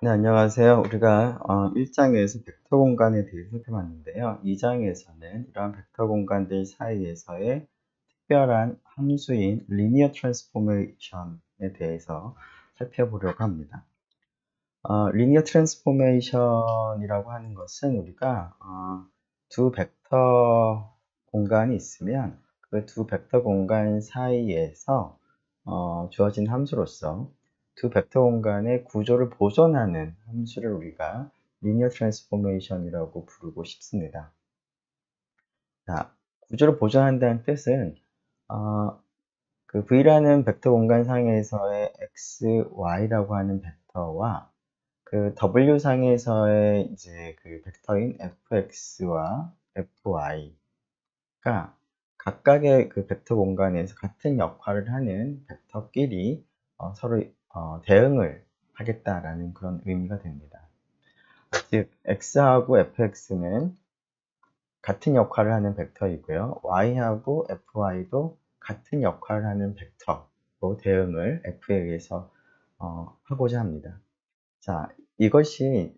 네, 안녕하세요. 우리가 1장에서 벡터 공간에 대해 살펴봤는데요. 2장에서는 이러한 벡터 공간들 사이에서의 특별한 함수인 리니어 트랜스포메이션에 대해서 살펴보려고 합니다. 리니어 트랜스포메이션이라고 하는 것은 우리가 두 벡터 공간이 있으면 그 두 벡터 공간 사이에서 주어진 함수로서 두 벡터 공간의 구조를 보존하는 함수를 우리가 리니어 트랜스포메이션이라고 부르고 싶습니다. 자, 구조를 보존한다는 뜻은 그 V라는 벡터 공간 상에서의 x, y라고 하는 벡터와 그 W 상에서의 이제 그 벡터인 fx와 fy가 각각의 그 벡터 공간에서 같은 역할을 하는 벡터끼리 서로 대응을 하겠다라는 그런 의미가 됩니다. 즉, x하고 fx는 같은 역할을 하는 벡터이고요. y하고 fy도 같은 역할을 하는 벡터로 대응을 f에 의해서 하고자 합니다. 자, 이것이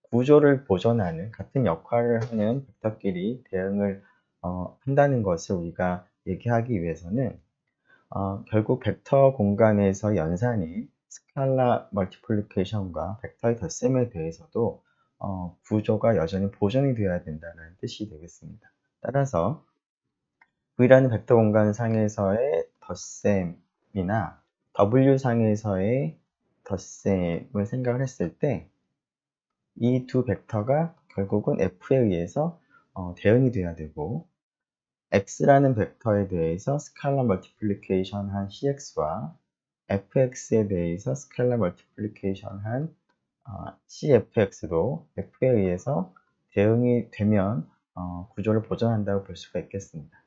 구조를 보존하는 같은 역할을 하는 벡터끼리 대응을 한다는 것을 우리가 얘기하기 위해서는 결국 벡터 공간에서 연산이 스칼라 멀티플리케이션과 벡터의 덧셈에 대해서도 구조가 여전히 보존이 되어야 된다는 뜻이 되겠습니다. 따라서 V라는 벡터 공간 상에서의 덧셈이나 W 상에서의 덧셈을 생각을 했을 때 이 두 벡터가 결국은 F에 의해서 대응이 돼야 되고 X라는 벡터에 대해서 스칼라 멀티플리케이션 한 CX와 fx에 대해서 스칼라 멀티플리케이션 한 cfx도 f에 의해서 대응이 되면 구조를 보존한다고 볼 수가 있겠습니다.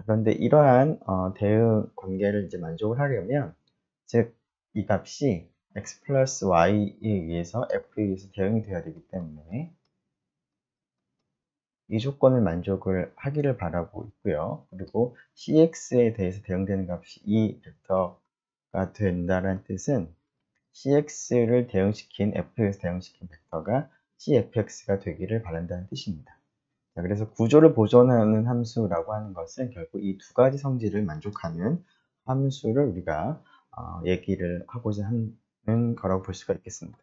그런데 이러한 대응 관계를 이제 만족을 하려면, 즉 이 값이 x 플러스 y에 의해서 f에 의해서 대응이 되어야 되기 때문에 이 조건을 만족을 하기를 바라고 있고요. 그리고 cx에 대해서 대응되는 값이 이 벡터가 된다는 뜻은 cx를 대응시킨 f에서 대응시킨 벡터가 cfx가 되기를 바란다는 뜻입니다. 자, 그래서 구조를 보존하는 함수라고 하는 것은 결국 이 두 가지 성질을 만족하는 함수를 우리가 얘기를 하고자 하는 거라고 볼 수가 있겠습니다.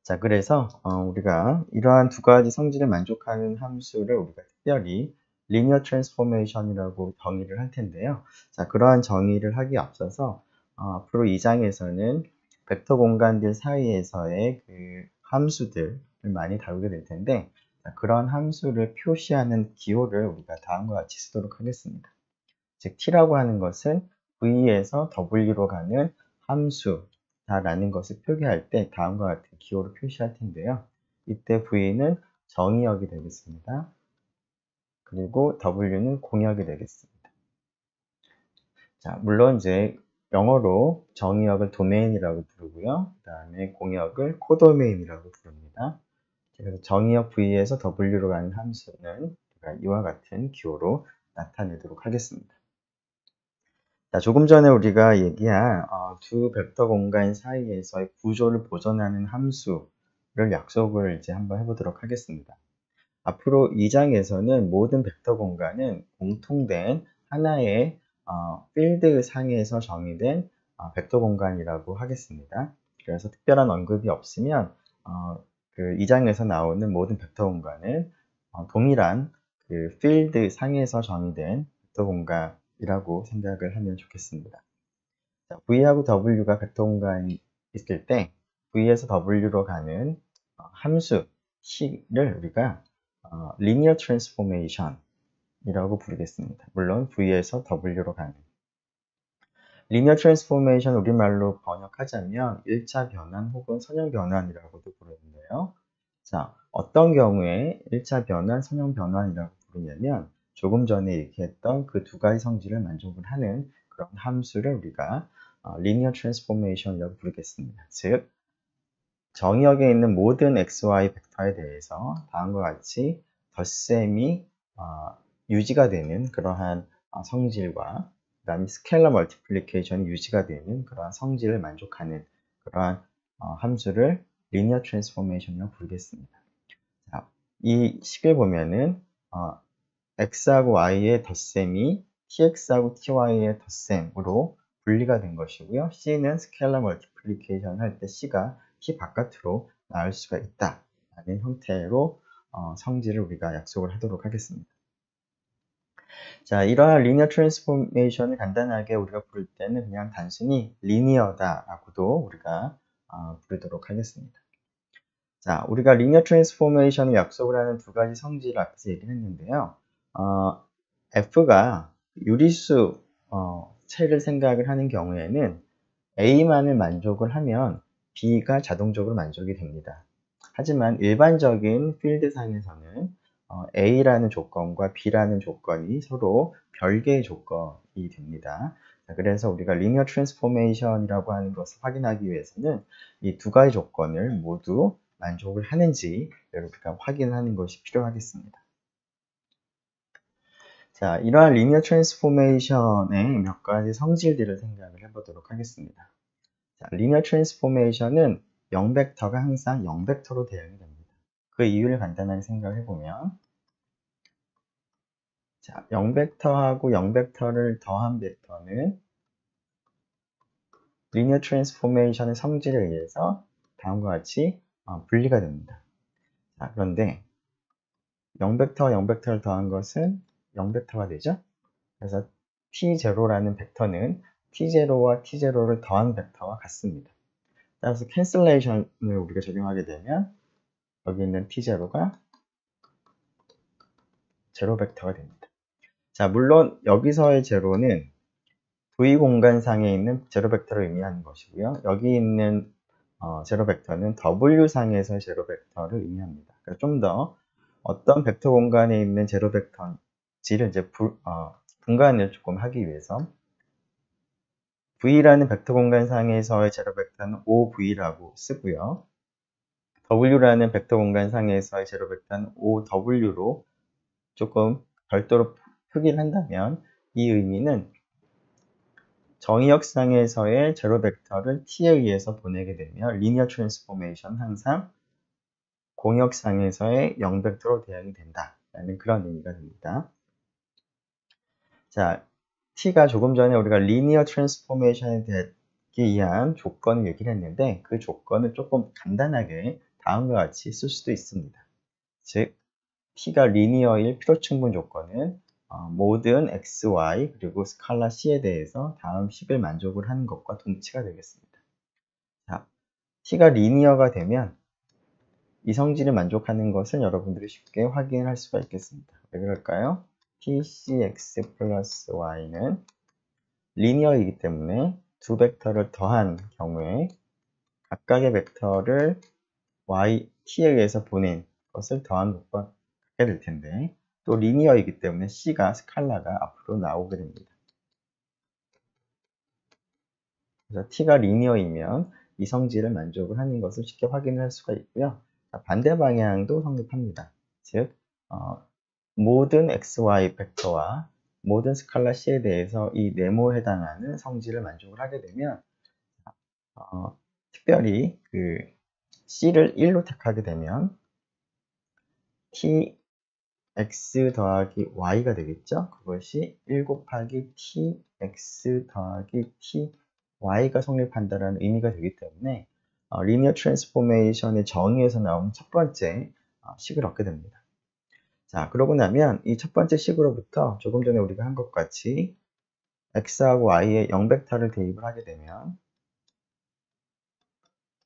자, 그래서 우리가 이러한 두 가지 성질을 만족하는 함수를 우리가 특별히 리니어 트랜스포메이션이라고 정의를 할 텐데요. 자, 그러한 정의를 하기에 앞서서 앞으로 2장에서는 벡터 공간들 사이에서의 그 함수들을 많이 다루게 될 텐데, 자, 그러한 함수를 표시하는 기호를 우리가 다음과 같이 쓰도록 하겠습니다. 즉, t라고 하는 것은 v에서 w로 가는 함수다라는 것을 표기할 때 다음과 같은 기호를 표시할 텐데요. 이때 v는 정의역이 되겠습니다. 그리고 w는 공역이 되겠습니다. 자, 물론 이제 영어로 정의역을 도메인이라고 부르고요. 그 다음에 공역을 코도메인이라고 부릅니다. 그래서 정의역 v에서 w로 가는 함수는 이와 같은 기호로 나타내도록 하겠습니다. 자, 조금 전에 우리가 얘기한 두 벡터 공간 사이에서의 구조를 보존하는 함수를 약속을 이제 한번 해보도록 하겠습니다. 앞으로 2장에서는 모든 벡터 공간은 공통된 하나의 필드 상에서 정의된 벡터 공간이라고 하겠습니다. 그래서 특별한 언급이 없으면 그 2장에서 나오는 모든 벡터 공간은 동일한 그 필드 상에서 정의된 벡터 공간이라고 생각을 하면 좋겠습니다. 자, V하고 W가 벡터 공간이 있을 때 V에서 W로 가는 함수 C를 우리가 linear transformation 이라고 부르겠습니다. 물론 V에서 W로 가는 linear transformation 우리말로 번역하자면 1차 변환 혹은 선형 변환이라고도 부르는데요. 자, 어떤 경우에 1차 변환, 선형 변환이라고 부르냐면 조금 전에 얘기했던 그 두 가지 성질을 만족을 하는 그런 함수를 우리가 linear transformation이라고 부르겠습니다. 즉, 정의역에 있는 모든 xy 벡터에 대해서 다음과 같이 덧셈이 유지가 되는 그러한 성질과 그 다음에 스케일러 멀티플리케이션이 유지가 되는 그러한 성질을 만족하는 그러한 함수를 linear transformation이라고 부르겠습니다. 자, 이 식을 보면은 x하고 y의 덧셈이 tx하고 ty의 덧셈으로 분리가 된 것이고요. c는 스케일러 멀티플리케이션 할 때 c가 t 바깥으로 나올 수가 있다 라는 형태로 성질을 우리가 약속을 하도록 하겠습니다. 자, 이러한 리니어 트랜스포메이션을 간단하게 우리가 부를 때는 그냥 단순히 리니어다라고도 우리가 부르도록 하겠습니다. 자, 우리가 리니어 트랜스포메이션을 약속을 하는 두 가지 성질을 앞에서 얘기를 했는데요. F가 유리수 체를 생각을 하는 경우에는 A만을 만족을 하면 B가 자동적으로 만족이 됩니다. 하지만 일반적인 필드상에서는 A라는 조건과 B라는 조건이 서로 별개의 조건이 됩니다. 그래서 우리가 리니어 트랜스포메이션이라고 하는 것을 확인하기 위해서는 이 두 가지 조건을 모두 만족을 하는지 우리가 확인하는 것이 필요하겠습니다. 자, 이러한 리니어 트랜스포메이션의 몇 가지 성질들을 생각을 해보도록 하겠습니다. 자, 리니어 트랜스포메이션은 0벡터가 항상 0벡터로 대응이 됩니다. 그 이유를 간단하게 생각을 해보면, 자, 0벡터하고 0벡터를 더한 벡터는 리니어 트랜스포메이션의 성질에 의해서 다음과 같이 분리가 됩니다. 자, 그런데 0벡터와 0벡터를 더한 것은 0벡터가 되죠? 그래서 t0라는 벡터는 t0와 t0를 더한 벡터와 같습니다. 따라서 캔슬레이션을 우리가 적용하게 되면 여기 있는 t0가 제로 벡터가 됩니다. 자, 물론 여기서의 제로는 V 공간상에 있는 제로 벡터를 의미하는 것이고요. 여기 있는 제로 벡터는 W 상에서의 제로 벡터를 의미합니다. 그래서 좀 더 어떤 벡터 공간에 있는 제로 벡터인지를 이제 분간을 조금 하기 위해서 V라는 벡터 공간상에서의 제로 벡터는 OV라고 쓰고요. W라는 벡터 공간상에서의 제로 벡터는 OW로 조금 별도로 표기를 한다면 이 의미는 정의역상에서의 제로 벡터를 t에 의해서 보내게 되면 리니어 트랜스포메이션 항상 공역상에서의 0벡터로 대응이 된다라는 그런 의미가 됩니다. 자, t가 조금 전에 우리가 리니어 트랜스포메이션에 되기 위한 조건을 얘기를 했는데 그 조건을 조금 간단하게 다음과 같이 쓸 수도 있습니다. 즉, t가 리니어일 필요충분 조건은 모든 x, y 그리고 스칼라 c에 대해서 다음 식을 만족을 하는 것과 동치가 되겠습니다. 자, t가 리니어가 되면 이 성질을 만족하는 것을 여러분들이 쉽게 확인을 할 수가 있겠습니다. 왜 그럴까요? tcx 플러스 y는 리니어이기 때문에 두 벡터를 더한 경우에 각각의 벡터를 t에 의해서 보낸 것을 더한 것과 같게 될 텐데 또 리니어이기 때문에 c가 스칼라가 앞으로 나오게 됩니다. 그래서 t가 리니어이면 이 성질을 만족을 하는 것을 쉽게 확인을 할 수가 있고요. 반대 방향도 성립합니다. 즉 모든 xy 벡터와 모든 스칼라 c에 대해서 이 네모에 해당하는 성질을 만족을 하게 되면 특별히 그 c를 1로 택하게 되면 tx 더하기 y가 되겠죠. 그것이 1 곱하기 tx 더하기 ty가 성립한다는 의미가 되기 때문에 리니어 트랜스포메이션의 정의에서 나오는 첫 번째 식을 얻게 됩니다. 자, 그러고 나면 이 첫 번째 식으로부터 조금 전에 우리가 한 것 같이 x하고 y의 0벡터를 대입을 하게 되면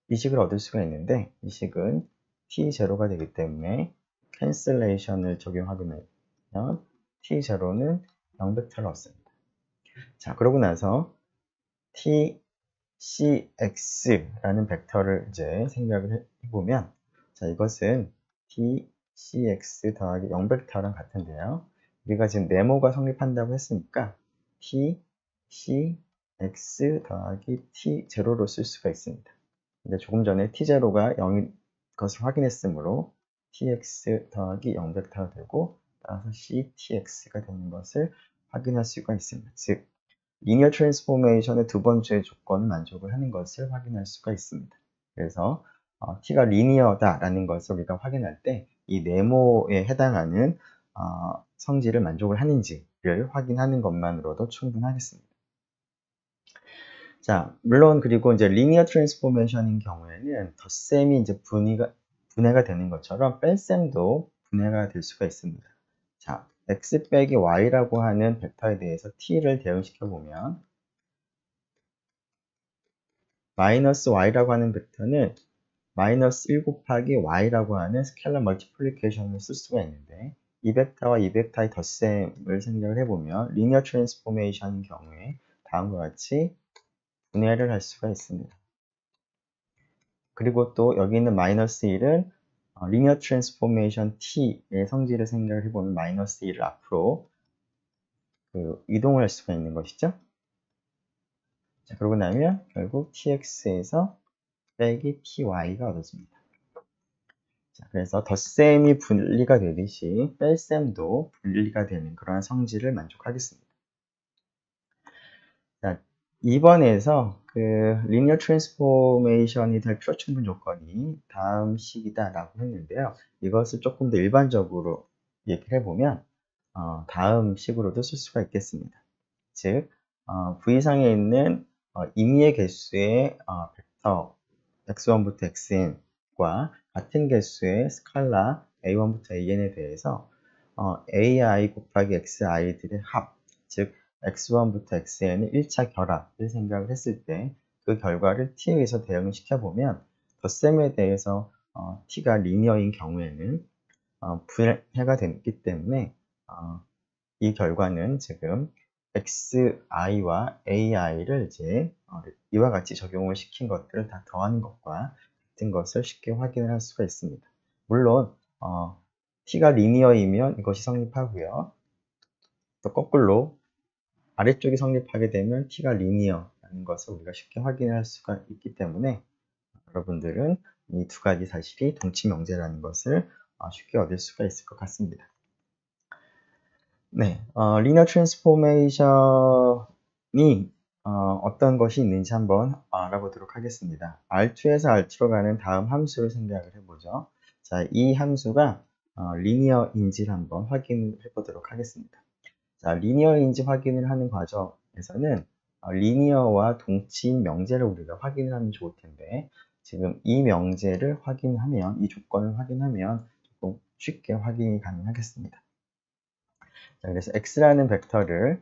이 식을 얻을 수가 있는데 이 식은 t0가 되기 때문에 캔슬레이션을 적용하게 되면 t0는 0벡터를 얻습니다. 자, 그러고 나서 tcx라는 벡터를 이제 생각을 해보면 자, 이것은 tcx 더하기 0벡터랑 같은데요. 우리가 지금 네모가 성립한다고 했으니까 tcx 더하기 t0로 쓸 수가 있습니다. 근데 조금 전에 t0가 0인 것을 확인했으므로 tx 더하기 0벡터가 되고 따라서 ctx가 되는 것을 확인할 수가 있습니다. 즉, 리니어 트랜스포메이션의 두 번째 조건을 만족을 하는 것을 확인할 수가 있습니다. 그래서 t가 리니어다라는 것을 우리가 확인할 때 이 네모에 해당하는 성질을 만족을 하는지를 확인하는 것만으로도 충분하겠습니다. 자, 물론 그리고 이제 리니어 트랜스포메이션인 경우에는 덧셈이 이제 분해가 되는 것처럼 뺄셈도 분해가 될 수가 있습니다. 자, x 빼기 y라고 하는 벡터에 대해서 t를 대응시켜 보면 마이너스 y라고 하는 벡터는 마이너스 1 곱하기 y라고 하는 스케일러 멀티플리케이션을 쓸 수가 있는데 이 벡터와 이 벡터의 덧셈을 생각을 해보면 리니어 트랜스포메이션인 경우에 다음과 같이 분해를 할 수가 있습니다. 그리고 또 여기 있는 마이너스 1은 리니어 트랜스포메이션 t의 성질을 생각을 해보면 마이너스 1을 앞으로 이동을 할 수가 있는 것이죠. 자, 그러고 나면 결국 tx에서 빼기 ty가 얻어집니다. 자, 그래서 덧셈이 분리가 되듯이 뺄셈도 분리가 되는 그러한 성질을 만족하겠습니다. 자, 2번에서 리니어 트랜스포메이션이 될 필요 충분 조건이 다음 식이다라고 했는데요. 이것을 조금 더 일반적으로 얘기를 해보면 다음 식으로도 쓸 수가 있겠습니다. 즉, V상에 있는 임의의 개수의 벡터 x1부터 xn과 같은 개수의 스칼라 a1부터 an에 대해서 ai 곱하기 xi들의 합, 즉 x1부터 xn의 1차 결합을 생각을 했을 때 그 결과를 t에 의해서 대응을 시켜보면 덧셈에 대해서 t가 리니어인 경우에는 분해가 됐기 때문에 이 결과는 지금 xi와 ai를 이제 이와 같이 적용을 시킨 것들을 다 더하는 것과 같은 것을 쉽게 확인을 할 수가 있습니다. 물론 t가 리니어이면 이것이 성립하고요. 또 거꾸로 아래쪽이 성립하게 되면 t가 리니어라는 것을 우리가 쉽게 확인할 수가 있기 때문에 여러분들은 이 두 가지 사실이 동치명제라는 것을 쉽게 얻을 수가 있을 것 같습니다. 네, 리니어 트랜스포메이션이 어떤 것이 있는지 한번 알아보도록 하겠습니다. R2에서 R2로 가는 다음 함수를 생각을 해보죠. 자, 이 함수가 리니어인지를 한번 확인해 보도록 하겠습니다. 자, 리니어인지 확인을 하는 과정에서는 리니어와 동치인 명제를 우리가 확인을 하면 좋을 텐데 지금 이 명제를 확인하면, 이 조건을 확인하면 조금 쉽게 확인이 가능하겠습니다. 자, 그래서 x라는 벡터를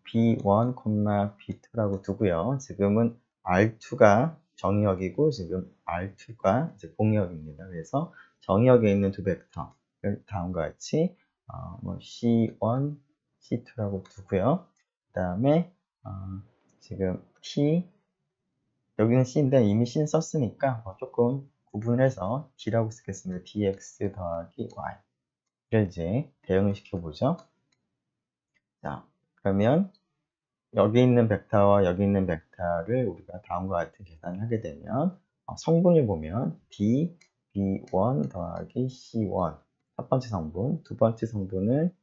b1, b2라고 두고요. 지금은 r2가 정의역이고 지금 r2가 이제 공역입니다. 그래서 정의역에 있는 두 벡터를 다음과 같이 c1, c2라고 두고요. 그 다음에 지금 t, 여기는 c인데 이미 c는 썼으니까 조금 구분해서 d라고 쓰겠습니다. dx 더하기 y를 이제 대응을 시켜보죠. 자, 그러면 여기 있는 벡터와 여기 있는 벡터를 우리가 다음과 같은 계산을 하게 되면 성분을 보면 D, B1 더하기 C1 첫 번째 성분, 두 번째 성분은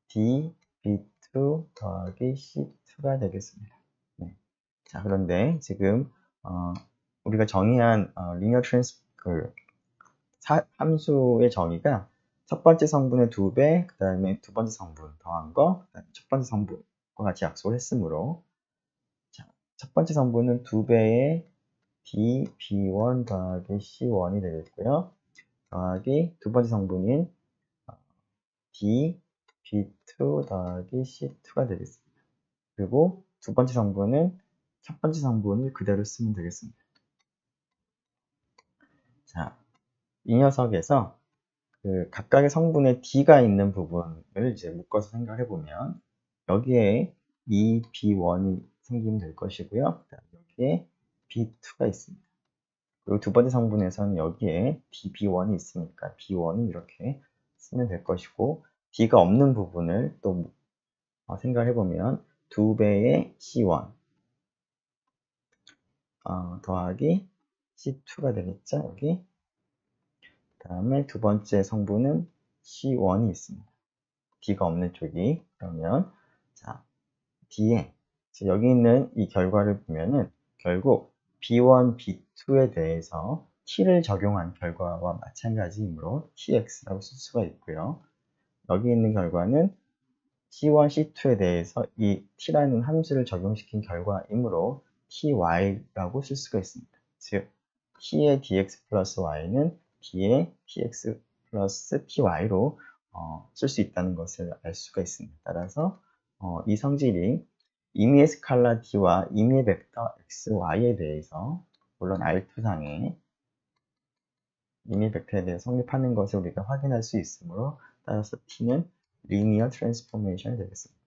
D, B2 더하기 C2가 되겠습니다. 네. 자, 그런데 지금 우리가 정의한 리니어 함수의 정의가 첫 번째 성분의 2배, 그 다음에 두 번째 성분 더한 거, 그 다음에 첫 번째 성분과 같이 약속을 했으므로 자, 첫 번째 성분은 2배의 D, B1 더하기 C1이 되겠고요. 더하기 두 번째 성분인 D, B2 더하기 C2가 되겠습니다. 그리고 두 번째 성분은 첫 번째 성분을 그대로 쓰면 되겠습니다. 자, 이 녀석에서 각각의 성분에 D가 있는 부분을 이제 묶어서 생각해 보면 여기에 이 B1이 생기면 될 것이고요. 여기에 B2가 있습니다. 그리고 두 번째 성분에서는 여기에 DB1이 있으니까 B1은 이렇게 쓰면 될 것이고 D가 없는 부분을 또 생각해 보면 2배의 C1 더하기 C2가 되겠죠. 여기 그 다음에 두 번째 성분은 C1이 있습니다. D가 없는 쪽이. 그러면 자, D에 여기 있는 이 결과를 보면은 결국 B1, B2에 대해서 t를 적용한 결과와 마찬가지이므로 tx라고 쓸 수가 있고요. 여기 있는 결과는 C1, C2에 대해서 이 t라는 함수를 적용시킨 결과이므로 ty라고 쓸 수가 있습니다. 즉, t의 dx 플러스 y는 d의 tx 플러스 ty로 쓸 수 있다는 것을 알 수가 있습니다. 따라서 이 성질이 임의의 스칼라 d와 임의의 벡터 x, y에 대해서 물론 R2상에 임의 벡터에 대해 성립하는 것을 우리가 확인할 수 있으므로 따라서 t는 리니어 트랜스포메이션이 되겠습니다.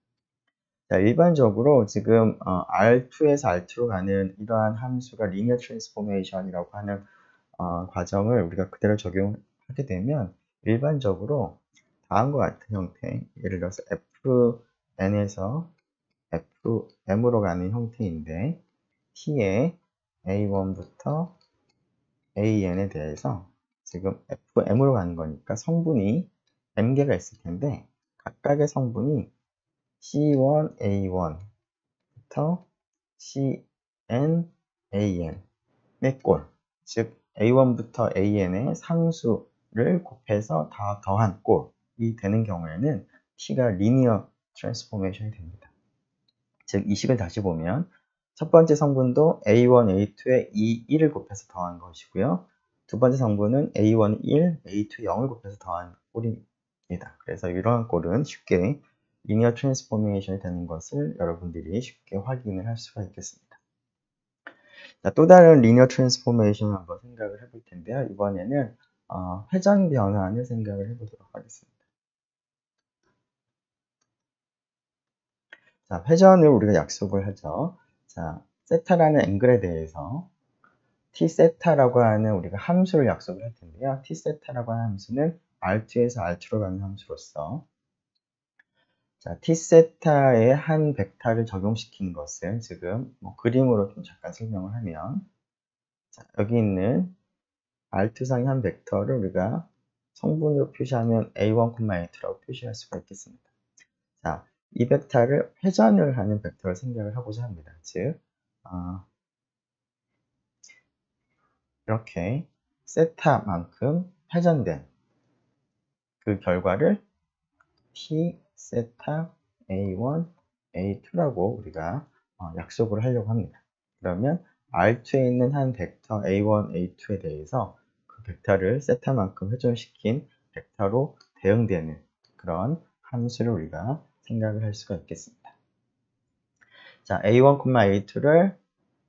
자, 일반적으로 지금 R2에서 R2로 가는 이러한 함수가 리니어 트랜스포메이션이라고 하는 과정을 우리가 그대로 적용하게 되면 일반적으로 다음과 같은 형태, 예를 들어서 fn에서 fm으로 가는 형태인데 t의 a1부터 an에 대해서 지금 fm으로 가는 거니까 성분이 m개가 있을 텐데 각각의 성분이 C1, A1부터 CN, AN의 꼴, 즉 A1부터 AN의 상수를 곱해서 다 더한 꼴이 되는 경우에는 T가 리니어 트랜스포메이션이 됩니다. 즉 이 식을 다시 보면 첫 번째 성분도 A1, A2에 2, 1을 곱해서 더한 것이고요. 두 번째 성분은 A1, 1, A2, 0을 곱해서 더한 꼴입니다. 그래서 이러한 꼴은 쉽게 리니어 트랜스포메이션이 되는 것을 여러분들이 쉽게 확인을 할 수가 있겠습니다. 자, 또 다른 리니어 트랜스포메이션을 한번 생각을 해볼 텐데요. 이번에는 회전 변환을 생각을 해보도록 하겠습니다. 자, 회전을 우리가 약속을 하죠. 자, 세타라는 앵글에 대해서 t 세타라고 하는 우리가 함수를 약속을 할 텐데요. t 세타라고 하는 함수는 R2에서 R2로 가는 함수로서 자, t 세타의 한 벡터를 적용시킨 것을 지금 그림으로 좀 잠깐 설명을 하면 자, 여기 있는 R2상의 한 벡터를 우리가 성분으로 표시하면 A1, A2라고 표시할 수가 있겠습니다. 자, 이 벡터를 회전을 하는 벡터를 생각을 하고자 합니다. 즉, 이렇게 세타만큼 회전된 그 결과를 T 세타 A1, A2라고 우리가 약속을 하려고 합니다. 그러면 R2에 있는 한 벡터 A1, A2에 대해서 그 벡터를 세타만큼 회전시킨 벡터로 대응되는 그런 함수를 우리가 생각을 할 수가 있겠습니다. 자, A1, A2를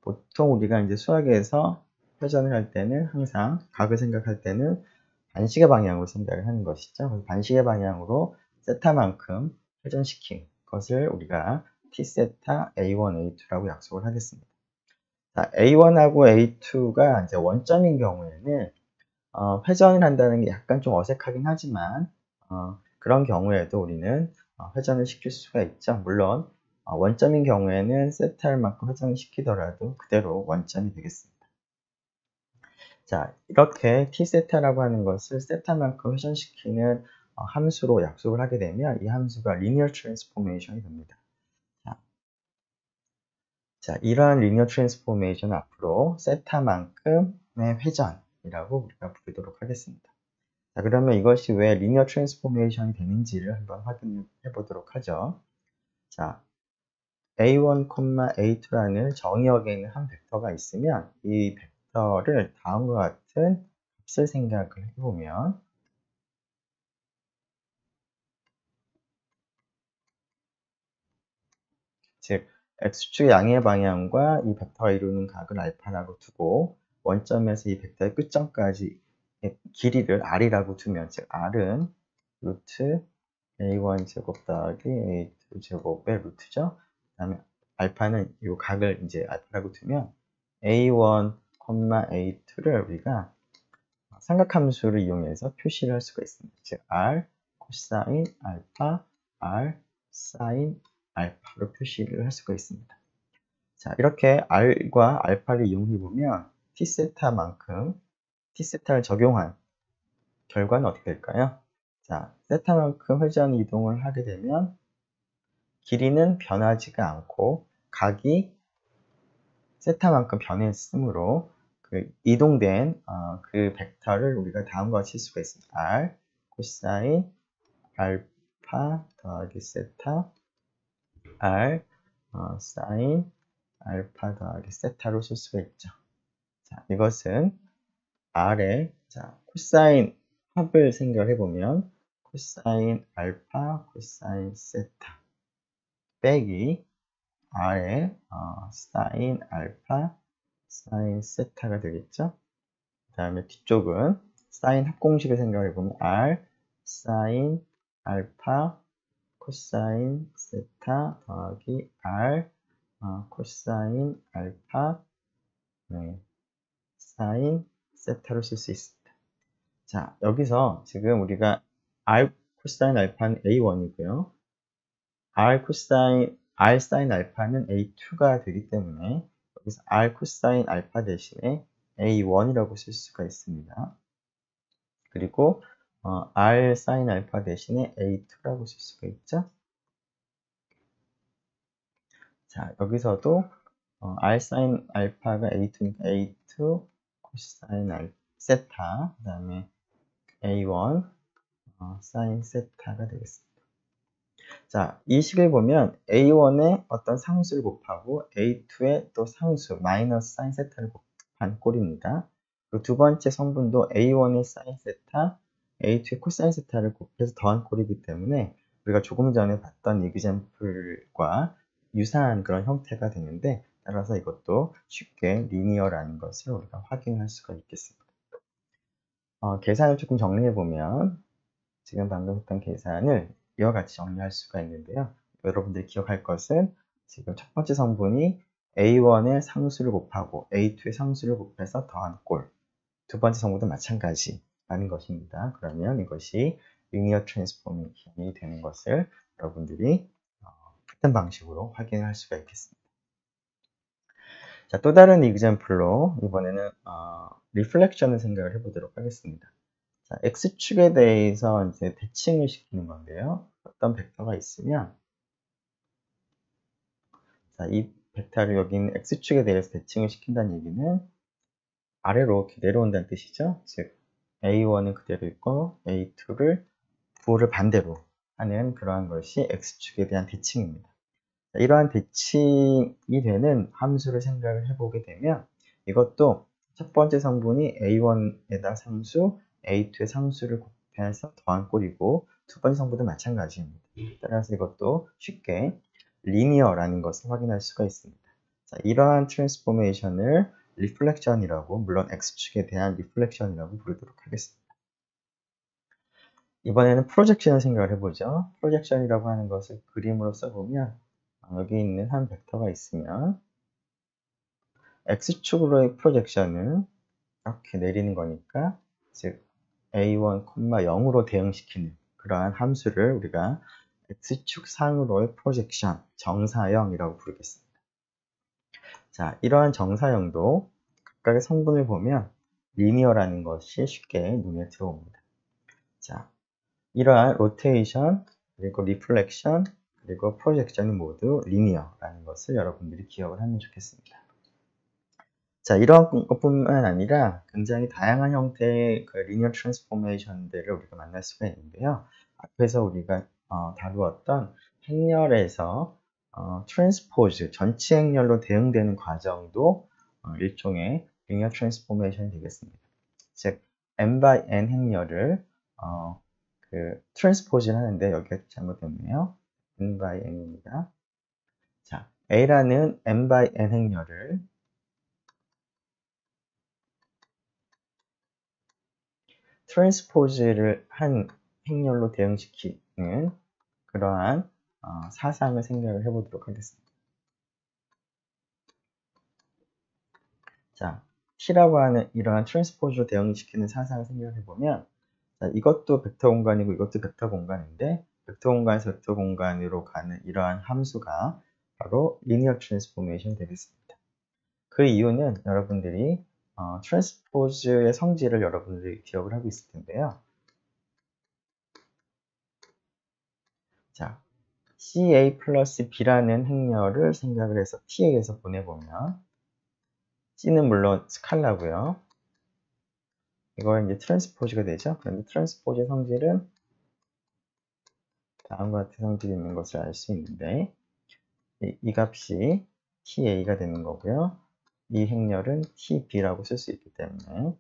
보통 우리가 이제 수학에서 회전을 할 때는 항상 각을 생각할 때는 반시계 방향으로 생각을 하는 것이죠. 그래서 반시계 방향으로 세타만큼 회전시킨 것을 우리가 T세타 A1, A2라고 약속을 하겠습니다. 자, A1하고 A2가 이제 원점인 경우에는 회전을 한다는 게 약간 좀 어색하긴 하지만 그런 경우에도 우리는 회전을 시킬 수가 있죠. 물론 원점인 경우에는 세타만큼 회전을 시키더라도 그대로 원점이 되겠습니다. 자, 이렇게 t세타라고 하는 것을 세타만큼 회전시키는 함수로 약속을 하게 되면 이 함수가 linear transformation이 됩니다. 자, 이러한 linear transformation 앞으로 세타만큼의 회전이라고 우리가 부르도록 하겠습니다. 자, 그러면 이것이 왜 linear transformation이 되는지를 한번 확인해 보도록 하죠. 자, A1, A2라는 정의역에 있는 한 벡터가 있으면 이 벡터를 다음과 같은 값을 생각을 해보면 즉 x축의 양의 방향과 이 벡터가 이루는 각을 알파라고 두고 원점에서 이 벡터의 끝점까지 길이를 r이라고 두면 즉 r은 루트 a1 제곱 더하기 a2 제곱의 루트죠. 그 다음에 알파는 이 각을 이제 알파라고 두면 a1, a2를 우리가 삼각함수를 이용해서 표시를 할 수가 있습니다. 즉 r 코사인 알파, r 사인 알파로 표시를 할 수가 있습니다. 자, 이렇게 r과 알파를 이용해 보면 t세타만큼 t세타를 적용한 결과는 어떻게 될까요? 자, 세타만큼 회전 이동을 하게 되면 길이는 변하지가 않고 각이 세타만큼 변했으므로 그 이동된 그 벡터를 우리가 다음과 같이 쓸 수가 있습니다. r 코사인 알파 더하기 세타 r 사인 알파 더하기 세타로 쓸 수가 있죠. 자, 이것은 r의 코사인 합을 생각해 보면 코사인 알파 코사인 세타 빼기 r의 사인 알파 사인 세타가 되겠죠. 그 다음에 뒤쪽은 사인 합공식을 생각해 보면 r 사인 알파 코사인 세타 더하기 r 코사인 알파 사인 세타로 쓸 수 있습니다. 자, 여기서 지금 우리가 r 코사인 알파는 a1이고요. r 사인 알파는 a2가 되기 때문에 여기서 r 코사인 알파 대신에 a1이라고 쓸 수가 있습니다. 그리고 r 사인 알파 대신에 a2라고 쓸 수가 있죠. 자, 여기서도 r 사인 알파가 a2니까 a2 코사인 세타, 그 다음에 a1 사인 세타가 되겠습니다. 자, 이 식을 보면 a1에 어떤 상수를 곱하고 a2에 또 상수 마이너스 사인 세타를 곱한 꼴입니다. 그리고 두 번째 성분도 a1의 사인 세타, a2의 코사인 세타를 곱해서 더한 꼴이기 때문에 우리가 조금 전에 봤던 이그젬플과 유사한 그런 형태가 되는데, 따라서 이것도 쉽게 리니어라는 것을 우리가 확인할 수가 있겠습니다. 계산을 조금 정리해 보면 지금 방금 했던 계산을 이와 같이 정리할 수가 있는데요. 여러분들이 기억할 것은 지금 첫 번째 성분이 A1의 상수를 곱하고 A2의 상수를 곱해서 더한 꼴. 두 번째 성분도 마찬가지라는 것입니다. 그러면 이것이 리니어 트랜스포메이션이 되는 것을 여러분들이 같은 방식으로 확인할 수가 있겠습니다. 자, 또 다른 이그젬플로 이번에는 리플렉션을 생각을 해보도록 하겠습니다. 자, x축에 대해서 이제 대칭을 시키는 건데요. 어떤 벡터가 있으면, 자, 이 벡터를 여기 있는 x축에 대해서 대칭을 시킨다는 얘기는 아래로 이렇게 내려온다는 뜻이죠. 즉, a1은 그대로 있고 a2를 부호를 반대로 하는 그러한 것이 x축에 대한 대칭입니다. 자, 이러한 대칭이 되는 함수를 생각을 해보게 되면 이것도 첫 번째 성분이 a1에다 상수, a2의 상수를 곱해서 더한 꼴이고 두 번째 성분도 마찬가지입니다. 따라서 이것도 쉽게 리니어라는 것을 확인할 수가 있습니다. 자, 이러한 트랜스포메이션을 리플렉션이라고, 물론 x축에 대한 리플렉션이라고 부르도록 하겠습니다. 이번에는 프로젝션을 생각을 해보죠. 프로젝션이라고 하는 것을 그림으로 써보면 여기 있는 한 벡터가 있으면 x축으로의 프로젝션은 이렇게 내리는 거니까, 즉 a1, 0으로 대응시키는 그러한 함수를 우리가 x축 상으로의 프로젝션, 정사형이라고 부르겠습니다. 자, 이러한 정사형도 각각의 성분을 보면 리니어라는 것이 쉽게 눈에 들어옵니다. 자, 이러한 로테이션, 그리고 리플렉션, 그리고 프로젝션이 모두 리니어라는 것을 여러분들이 기억을 하면 좋겠습니다. 자, 이러한 것뿐만 아니라 굉장히 다양한 형태의 그 리니어 트랜스포메이션들을 우리가 만날 수가 있는데요. 앞에서 우리가 다루었던 행렬에서 트랜스포즈, 전치 행렬로 대응되는 과정도 일종의 리니어 트랜스포메이션이 되겠습니다. 즉, n by n 행렬을 트랜스포즈를 하는데 여기가 잘못됐네요. n by n입니다. 자, A라는 n by n 행렬을 트랜스포즈를 한 행렬로 대응시키는 그러한 사상을 생각을 해보도록 하겠습니다. 자, T라고 하는 이러한 트랜스포즈로 대응시키는 사상을 생각을 해보면, 자, 이것도 벡터 공간이고 이것도 벡터 공간인데 벡터 공간에서 벡터 공간으로 가는 이러한 함수가 바로 리니어 트랜스포메이션이 되겠습니다. 그 이유는 여러분들이 트랜스포즈의 성질을 여러분들이 기억을 하고 있을 텐데요. 자, CA 플러스 B라는 행렬을 생각을 해서 T에게서 보내보면 C는 물론 스칼라고요. 이거 이제 트랜스포즈가 되죠. 그런데 트랜스포즈의 성질은 다음과 같은 성질이 있는 것을 알 수 있는데, 이 값이 TA가 되는 거고요. 이 행렬은 TB라고 쓸 수 있기 때문에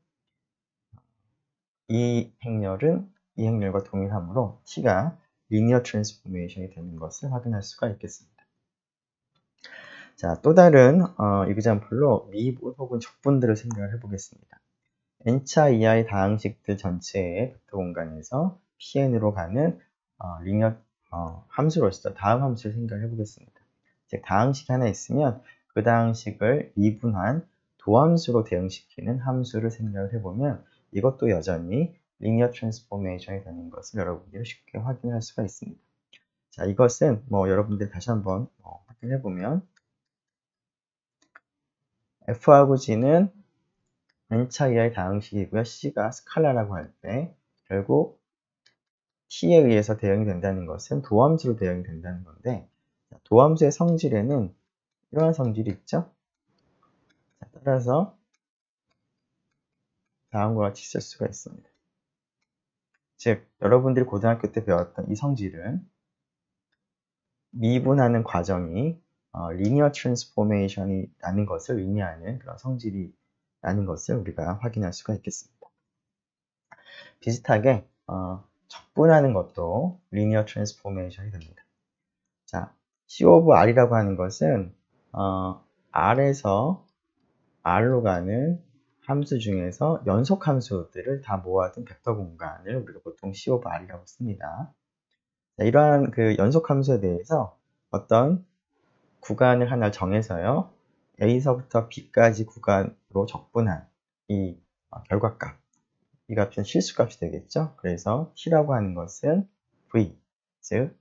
이 행렬은 이 행렬과 동일하므로 T가 리니어 트랜스포메이션이 되는 것을 확인할 수가 있겠습니다. 자, 또 다른 example로 미분 혹은 적분들을 생각을 해보겠습니다. n차 이하의 다항식들 전체의 벡터 공간에서 Pn으로 가는 리니어 함수로서 다음 함수를 생각을 해보겠습니다. 즉, 다항식이 하나 있으면 그 다항식을 미분한 도함수로 대응시키는 함수를 생각을 해보면 이것도 여전히 리니어 트랜스포메이션이 되는 것을 여러분들이 쉽게 확인할 수가 있습니다. 자, 이것은 여러분들 다시 한번 확인해보면 F하고 G는 n차 이하의 다항식이고요. C가 스칼라라고 할 때 결국 T에 의해서 대응이 된다는 것은 도함수로 대응이 된다는 건데, 도함수의 성질에는 이러한 성질이 있죠. 자, 따라서 다음과 같이 쓸 수가 있습니다. 즉, 여러분들이 고등학교 때 배웠던 이 성질은 미분하는 과정이 리니어 트랜스포메이션이 라는 것을 의미하는 그런 성질이 라는 것을 우리가 확인할 수가 있겠습니다. 비슷하게 적분하는 것도 리니어 트랜스포메이션이 됩니다. 자, C of R이라고 하는 것은 R에서 R로 가는 함수 중에서 연속 함수들을 다 모아둔 벡터 공간을 우리가 보통 C of R이라고 씁니다. 자, 이러한 그 연속 함수에 대해서 어떤 구간을 하나 정해서요, A서부터 B까지 구간으로 적분한 이 결과값, 이 값은 실수값이 되겠죠. 그래서 T라고 하는 것은 V, 즉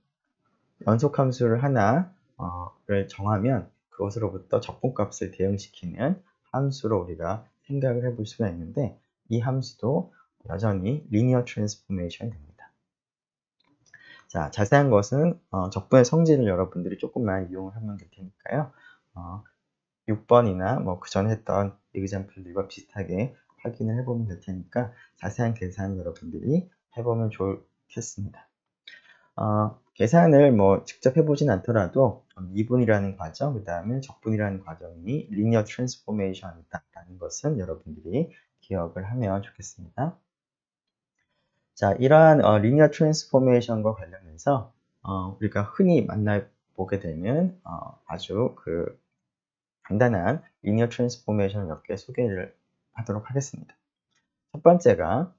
연속함수를 하나를 정하면 그것으로부터 적분값을 대응시키는 함수로 우리가 생각을 해볼 수가 있는데, 이 함수도 여전히 리니어 트랜스포메이션이 됩니다. 자, 자세한 것은 적분의 성질을 여러분들이 조금만 이용을 하면 될 테니까요. 6번이나 그 전에 했던 example들과 비슷하게 확인을 해보면 될 테니까 자세한 계산 여러분들이 해보면 좋겠습니다. 계산을 직접 해보진 않더라도 미분이라는 과정, 그 다음에 적분이라는 과정이 리니어 트랜스포메이션이다라는 것은 여러분들이 기억을 하면 좋겠습니다. 자, 이러한 리니어 트랜스포메이션과 관련해서 우리가 흔히 만나보게 되는 아주 간단한 리니어 트랜스포메이션 몇 개 소개를 하도록 하겠습니다. 첫 번째가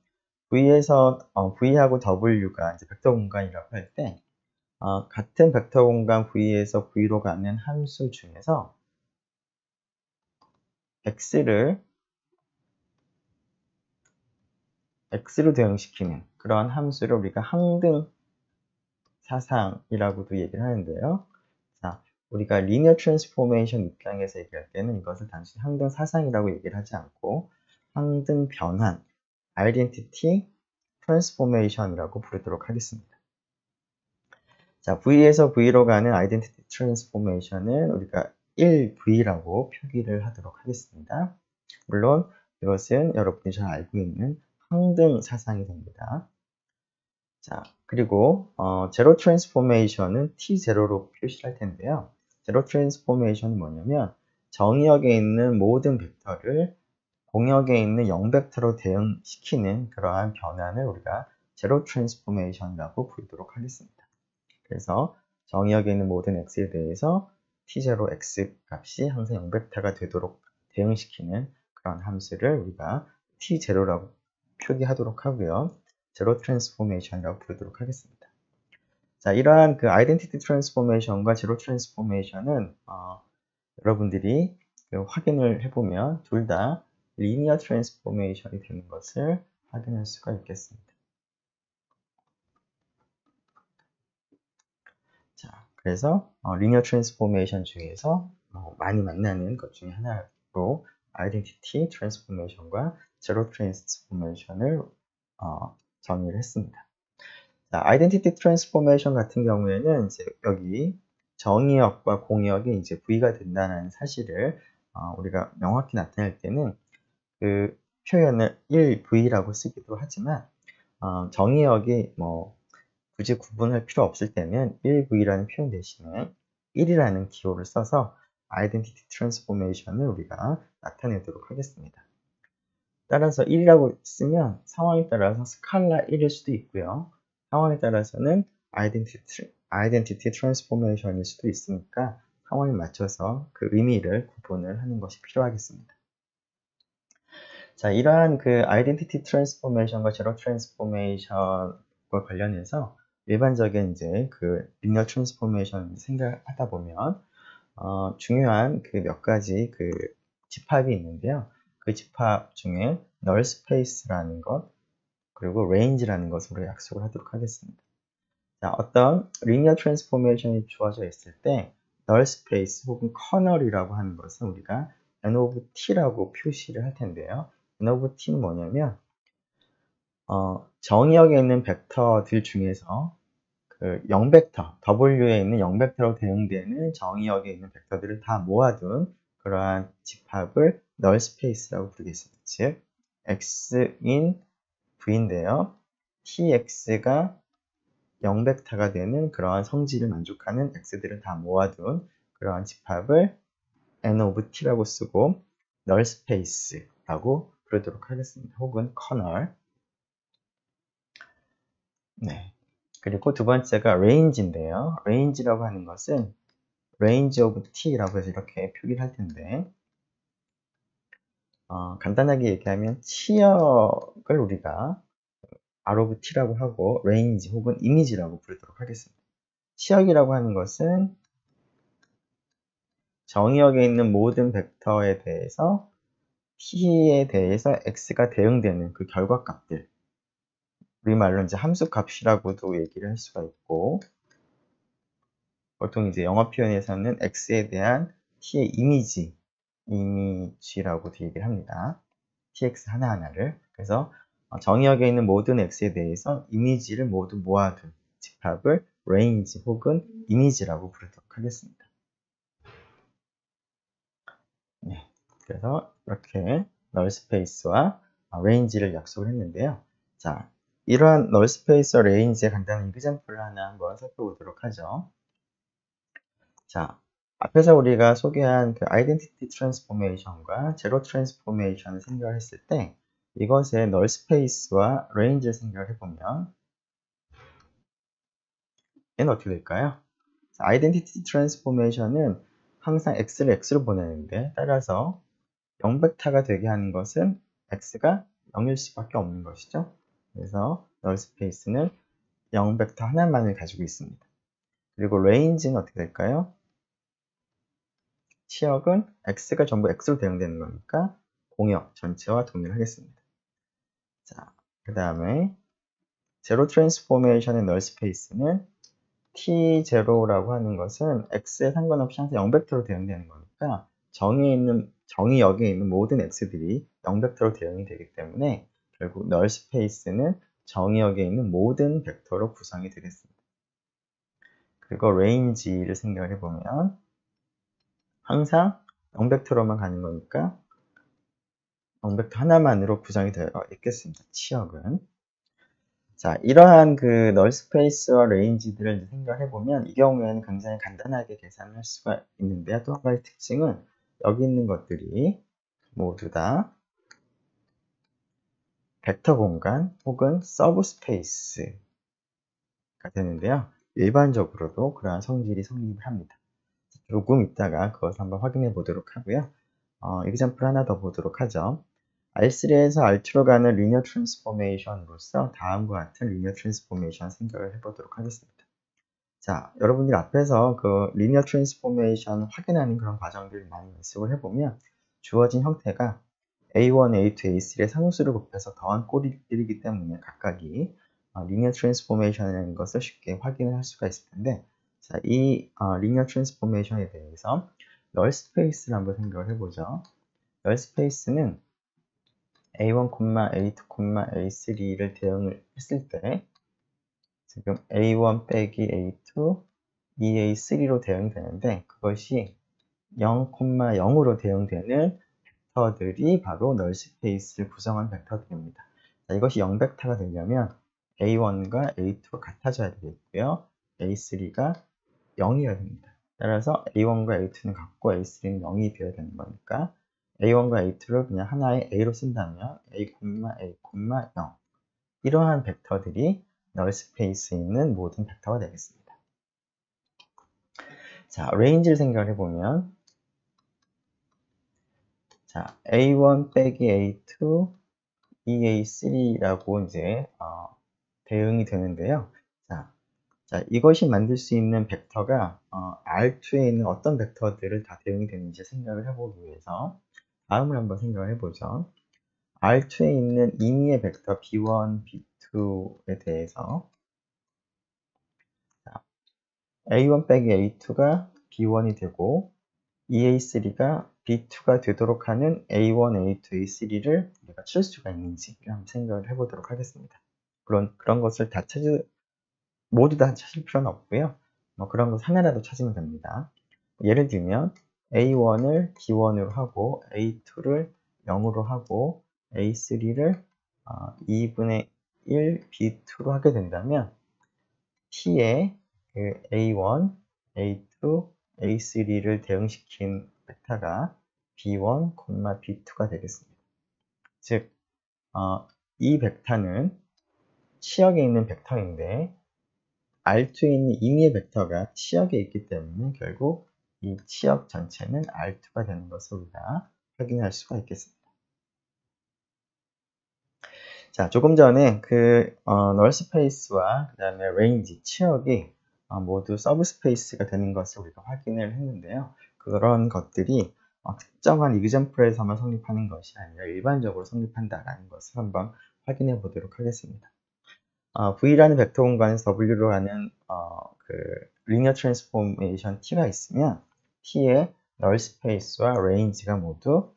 V하고 W가 이제 벡터 공간이라고 할 때 같은 벡터 공간 V에서 V로 가는 함수 중에서 X로 대응시키는 그런 함수를 우리가 항등 사상이라고도 얘기를 하는데요. 자, 우리가 리니어 트랜스포메이션 입장에서 얘기할 때는 이것을 단순히 항등 사상이라고 얘기를 하지 않고 항등 변환, 아이덴티티 트랜스포메이션이라고 부르도록 하겠습니다. 자, V에서 V로 가는 아이덴티티 트랜스포메이션은 우리가 1V라고 표기를 하도록 하겠습니다. 물론 이것은 여러분이 잘 알고 있는 항등 사상이 됩니다. 자, 그리고 제로 트랜스포메이션은 T0로 표시할 텐데요. 제로 트랜스포메이션은 뭐냐면 정의역에 있는 모든 벡터를 공역에 있는 0벡터로 대응시키는 그러한 변환을 우리가 제로 트랜스포메이션이라고 부르도록 하겠습니다. 그래서 정의역에 있는 모든 x에 대해서 t0 x 값이 항상 0벡터가 되도록 대응시키는 그런 함수를 우리가 t0라고 표기하도록 하고요. 제로 트랜스포메이션이라고 부르도록 하겠습니다. 자, 이러한 그 아이덴티티 트랜스포메이션과 제로 트랜스포메이션은 여러분들이 확인을 해보면 둘 다 리니어 트랜스포메이션이 되는 것을 확인할 수가 있겠습니다. 자, 그래서 리니어 트랜스포메이션 중에서 많이 만나는 것 중에 하나로 아이덴티티 트랜스포메이션과 제로 트랜스포메이션을 정의를 했습니다. 자, 아이덴티티 트랜스포메이션 같은 경우에는 이제 여기 정의역과 공역이 이제 V가 된다는 사실을 우리가 명확히 나타낼 때는 그 표현을 1V라고 쓰기도 하지만 정의역이 굳이 구분할 필요 없을 때는 1V라는 표현 대신에 1이라는 기호를 써서 아이덴티티 트랜스포메이션을 우리가 나타내도록 하겠습니다. 따라서 1이라고 쓰면 상황에 따라서 스칼라 1일 수도 있고요. 상황에 따라서는 아이덴티티 트랜스포메이션일 수도 있으니까 상황에 맞춰서 그 의미를 구분을 하는 것이 필요하겠습니다. 자, 이러한 그 아이덴티티 트랜스포메이션과 제로 트랜스포메이션과 관련해서 일반적인 이제 그 리니어 트랜스포메이션 생각하다 보면 중요한 그 몇 가지 그 집합이 있는데요. 그 집합 중에 널 스페이스라는 것 그리고 range라는 것으로 약속을 하도록 하겠습니다. 자, 어떤 리니어 트랜스포메이션이 주어져 있을 때 널 스페이스 혹은 커널이라고 하는 것은 우리가 n of t라고 표시를 할 텐데요. n of t는 뭐냐면 정의역에 있는 벡터들 중에서 그 0벡터, W에 있는 0벡터로 대응되는 정의역에 있는 벡터들을 다 모아둔 그러한 집합을 널 스페이스라고 부르겠습니다. 즉, X인 V인데요. TX가 0벡터가 되는 그러한 성질을 만족하는 X들을 다 모아둔 그러한 집합을 N of T라고 쓰고 널 스페이스라고 부르도록 하겠습니다. 혹은 커널. 네. 그리고 두 번째가 range인데요. range라고 하는 것은 range of t라고 해서 이렇게 표기를 할 텐데 간단하게 얘기하면 치역을 우리가 R of t라고 하고 range 혹은 이미지라고 부르도록 하겠습니다. 치역이라고 하는 것은 정의역에 있는 모든 벡터에 대해서 t에 대해서 x가 대응되는 그 결과값들 우리말로 이제 함수값이라고도 얘기를 할 수가 있고 보통 이제 영어 표현에서는 x에 대한 t의 이미지라고도 얘기를 합니다. tx 하나하나를. 그래서 정의역에 있는 모든 x에 대해서 이미지를 모두 모아둔 집합을 range 혹은 이미지라고 부르도록 하겠습니다. 네, 그래서 이렇게 널 스페이스와 range를 약속을 했는데요. 자, 이러한 널 스페이스와 range의 간단한 이그젬플을 하나 한번 살펴보도록 하죠. 자, 앞에서 우리가 소개한 그 아이덴티티 트랜스포메이션과 제로 트랜스포메이션을 생각을 했을 때 이것의 널 스페이스와 레인지를 생각을 해보면 얘는 어떻게 될까요? 아이덴티티 트랜스포메이션은 항상 x를 x로 보내는데 따라서 0벡터가 되게 하는 것은 x가 0일 수밖에 없는 것이죠. 그래서 널 스페이스는 0벡터 하나만을 가지고 있습니다. 그리고 레인지는 어떻게 될까요? 치역은 x가 전부 x로 대응되는 거니까 공역 전체와 동일하겠습니다. 자, 그 다음에 제로 트랜스포메이션의 널 스페이스는 t0라고 하는 것은 x에 상관없이 항상 0벡터로 대응되는 거니까 정의역에 있는 모든 x들이 0벡터로 대응이 되기 때문에 결국 널 스페이스는 정의역에 있는 모든 벡터로 구성이 되겠습니다. 그리고 range를 생각을 해보면 항상 0벡터로만 가는 거니까 0벡터 하나만으로 구성이 되어 있겠습니다. 치역은. 자, 이러한 그 널 스페이스와 레인지들을 생각해 보면 이 경우에는 굉장히 간단하게 계산을 할 수가 있는데요. 또 한 가지 특징은 여기 있는 것들이 모두 다 벡터 공간 혹은 서브 스페이스가 되는데요. 일반적으로도 그러한 성질이 성립을 합니다. 조금 있다가 그것을 한번 확인해 보도록 하고요. 이그젬플 하나 더 보도록 하죠. R3에서 R2로 가는 리니어 트랜스포메이션으로서 다음과 같은 리니어 트랜스포메이션 생각을 해보도록 하겠습니다. 자, 여러분들 앞에서 그 리니어 트랜스포메이션 확인하는 그런 과정들을 많이 연습을 해보면 주어진 형태가 A1, A2, A3의 상수를 곱해서 더한 꼴이기 때문에 각각이 리니어 트랜스포메이션이라는 것을 쉽게 확인을 할 수가 있을 텐데 자, 이 리니어 트랜스포메이션에 대해서 널 스페이스를 한번 생각을 해보죠. 널 스페이스는 A1, A2, A3를 대응을 했을 때 지금 A1 빼기 A2, 2A3로 대응이 되는데 그것이 0, 0으로 대응되는 벡터들이 바로 널 스페이스를 구성한 벡터들입니다. 자, 이것이 0벡터가 되려면 A1과 A2가 같아져야 되겠고요. A3가 0이어야 됩니다. 따라서 A1과 A2는 같고 A3는 0이 되어야 되는 거니까 A1과 A2를 그냥 하나의 A로 쓴다면 A, A, 0 이러한 벡터들이 널 스페이스에 있는 모든 벡터가 되겠습니다. 자, 레인지를 생각을 해보면 자, A1 빼기 A2 EA3라고 이제 대응이 되는데요. 자, 이것이 만들 수 있는 벡터가 R2에 있는 어떤 벡터들을 다 대응이 되는지 생각을 해보기 위해서 다음을 한번 생각을 해보죠. R2에 있는 임의의 벡터 B1, B2에 대해서 자, A1 빼기 A2가 B1이 되고 EA3가 B2가 되도록 하는 A1, A2, A3를 우리가 칠 수가 있는지 한번 생각을 해보도록 하겠습니다. 그런 것을 다 모두 다 찾을 필요는 없고요. 뭐 그런 것 하나라도 찾으면 됩니다. 예를 들면 A1을 B1으로 하고 A2를 0으로 하고 A3를 2분의 1 B2로 하게 된다면 T에 그 A1, A2, A3를 대응시킨 벡터가 B1, B2가 되겠습니다. 즉, 이 벡터는 치역에 있는 벡터인데 R2에 있는 임의의 벡터가 치역에 있기 때문에 결국 이 치역 전체는 R2가 되는 것을 우리가 확인할 수가 있겠습니다. 자, 조금 전에 널 스페이스와 그 다음에 레인지, 치역이 모두 서브 스페이스가 되는 것을 우리가 확인을 했는데요. 그런 것들이 특정한 이그젬플에서만 성립하는 것이 아니라 일반적으로 성립한다라는 것을 한번 확인해 보도록 하겠습니다. V라는 벡터 공간에서 W로 하는 리니어 트랜스포메이션 T가 있으면 T의 널 스페이스와 레인지가 모두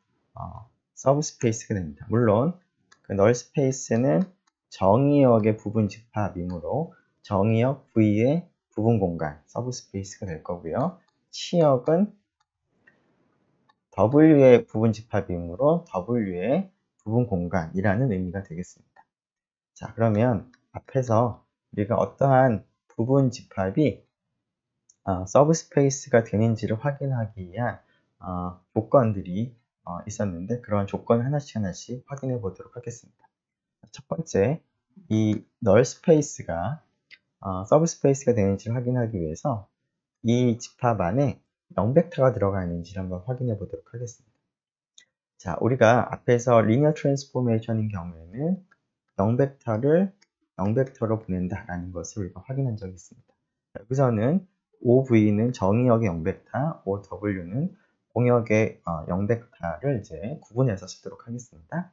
서브 스페이스가 됩니다. 물론 그 널 스페이스는 정의역의 부분 집합이므로 정의역 V의 부분 공간 서브 스페이스가 될 거고요. 치역은 W의 부분 집합이므로 W의 부분 공간이라는 의미가 되겠습니다. 자, 그러면 앞에서 우리가 어떠한 부분 집합이 서브 스페이스가 되는지를 확인하기 위한 조건들이 있었는데 그런 조건 하나씩 확인해 보도록 하겠습니다. 첫 번째, 이 널 스페이스가 서브 스페이스가 되는지를 확인하기 위해서 이 집합 안에 0벡터가 들어가 있는지를 한번 확인해 보도록 하겠습니다. 자, 우리가 앞에서 리니어 트랜스포메이션인 경우에는 0벡터를 0벡터로 보낸다라는 것을 우리가 확인한 적이 있습니다. 여기서는 OV는 정의역의 0벡터, OW는 공역의 0벡터를 이제 구분해서 쓰도록 하겠습니다.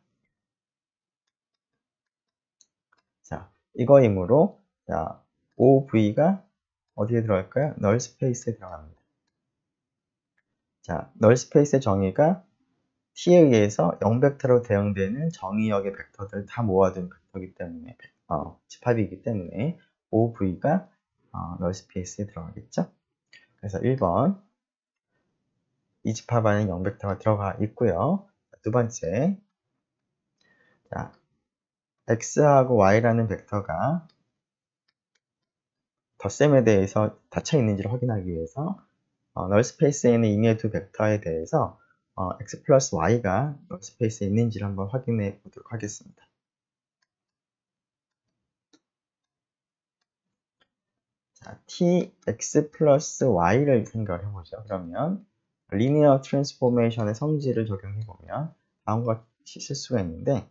자, 이거이므로 자, OV가 어디에 들어갈까요? 널 스페이스에 들어갑니다. 자, 널 스페이스의 정의가 T에 의해서 0벡터로 대응되는 정의역의 벡터들을 다 모아둔 벡터이기 때문에 집합이기 때문에 OV가 널 스페이스에 들어가겠죠. 그래서 1번 이 집합 안에 0벡터가 들어가 있고요. 두 번째, 자, X하고 Y라는 벡터가 덧셈에 대해서 닫혀 있는지를 확인하기 위해서 널 스페이스에 있는 임의의 두 벡터에 대해서 X 플러스 Y가 널 스페이스에 있는지를 한번 확인해 보도록 하겠습니다. 자, Tx 플러스 Y를 생각을 해보죠. 그러면 리니어 트랜스포메이션의 성질을 적용해보면 다음과 같이 쓸 수가 있는데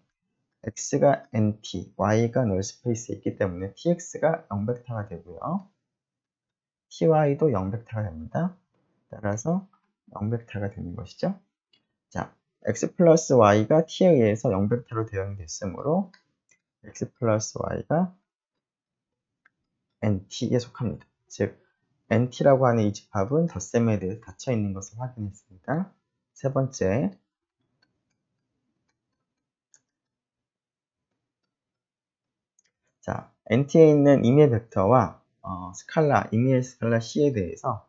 x가 nt, y가 널 스페이스에 있기 때문에 tx가 0벡터가 되고요. ty도 0벡터가 됩니다. 따라서 0벡터가 되는 것이죠. 자, x 플러스 y가 t에 의해서 0벡터로 대응이 됐으므로 x 플러스 y가 nt에 속합니다. 즉, nt라고 하는 이 집합은 덧셈에 대해서 닫혀 있는 것을 확인했습니다. 세 번째, 자, nt에 있는 임의 벡터와 임의의 스칼라 c에 대해서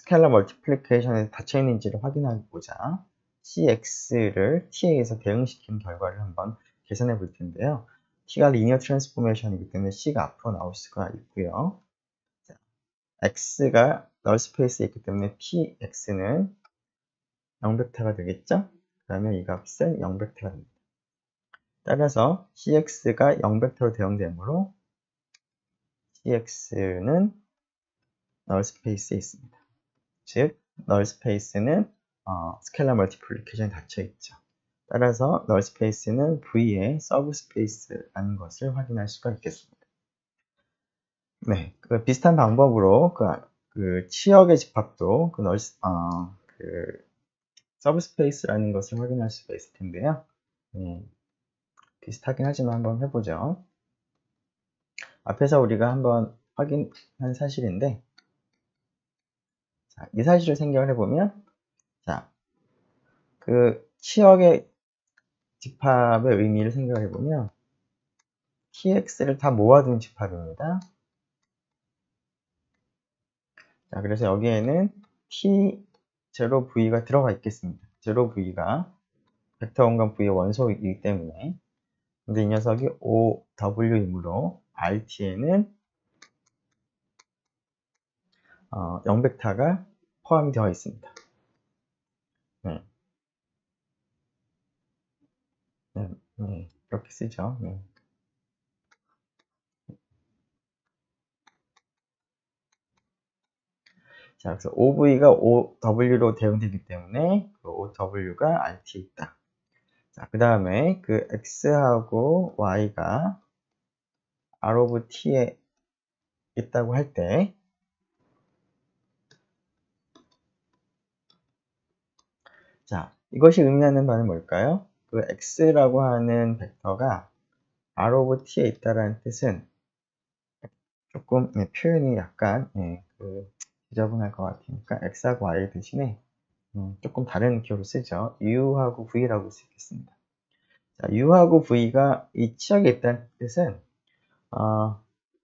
스케일러 멀티플리케이션에 닫혀 있는지를 확인하고자 cx를 t에 의해서 대응시킨 결과를 한번 계산해 볼 텐데요. t가 리니어 트랜스포메이션이기 때문에 c가 앞으로 나올 수가 있고요. 자, x가 널 스페이스에 있기 때문에 tx는 0벡터가 되겠죠? 그러면 이 값은 0벡터가 됩니다. 따라서 cx가 0벡터로 대응되므로 cx는 널 스페이스에 있습니다. 즉, 널 스페이스는 스케일러 멀티플리케이션에 닫혀 있죠. 따라서 널 스페이스는 V의 서브 스페이스라는 것을 확인할 수가 있겠습니다. 네, 그 비슷한 방법으로 그 치역의 집합도 그 서브 스페이스라는 것을 확인할 수가 있을 텐데요. 비슷하긴 하지만 한번 해보죠. 앞에서 우리가 한번 확인한 사실인데, 자, 이 사실을 생각을 해보면, 자, 그 치역의 집합의 의미를 생각을 해보면, tx를 다 모아둔 집합입니다. 자, 그래서 여기에는 t0v가 들어가 있겠습니다. 0v가 벡터 공간 v의 원소이기 때문에. 근데 이 녀석이 OW이므로 RT에는 0벡터가 포함이 되어 있습니다. 네. 이렇게 쓰죠. 네. 자, 그래서 OV가 OW로 대응되기 때문에 그 OW가 RT에 있다. 자, 그 다음에 그 X하고 Y가 R of T에 있다고 할 때, 자, 이것이 의미하는 바는 뭘까요? 그 X라고 하는 벡터가 R of T에 있다라는 뜻은 조금 표현이 약간 지저분할 것 같으니까 X하고 Y 대신에 조금 다른 기호로 쓰죠. U하고 V라고 쓰겠습니다. 자, U하고 V가 이 치역에 있다는 뜻은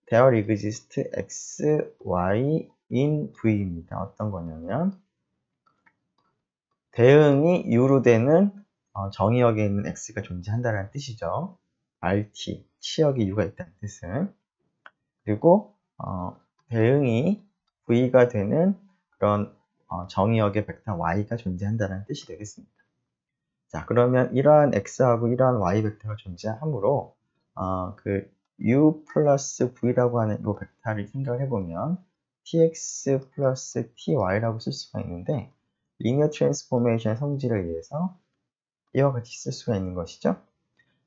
there exists X, Y in V입니다. 어떤 거냐면 대응이 U로 되는 정의역에 있는 X가 존재한다는 뜻이죠. RT, 치역에 U가 있다는 뜻은. 그리고 대응이 V가 되는 그런 정의역의 벡터 Y가 존재한다는 뜻이 되겠습니다. 자, 그러면 이러한 X하고 이러한 Y 벡터가 존재하므로 그 U 플러스 V라고 하는 이 벡터를 생각을 해보면 TX 플러스 TY라고 쓸 수가 있는데 리니어 트랜스포메이션의 성질에 의해서 이와 같이 쓸 수가 있는 것이죠.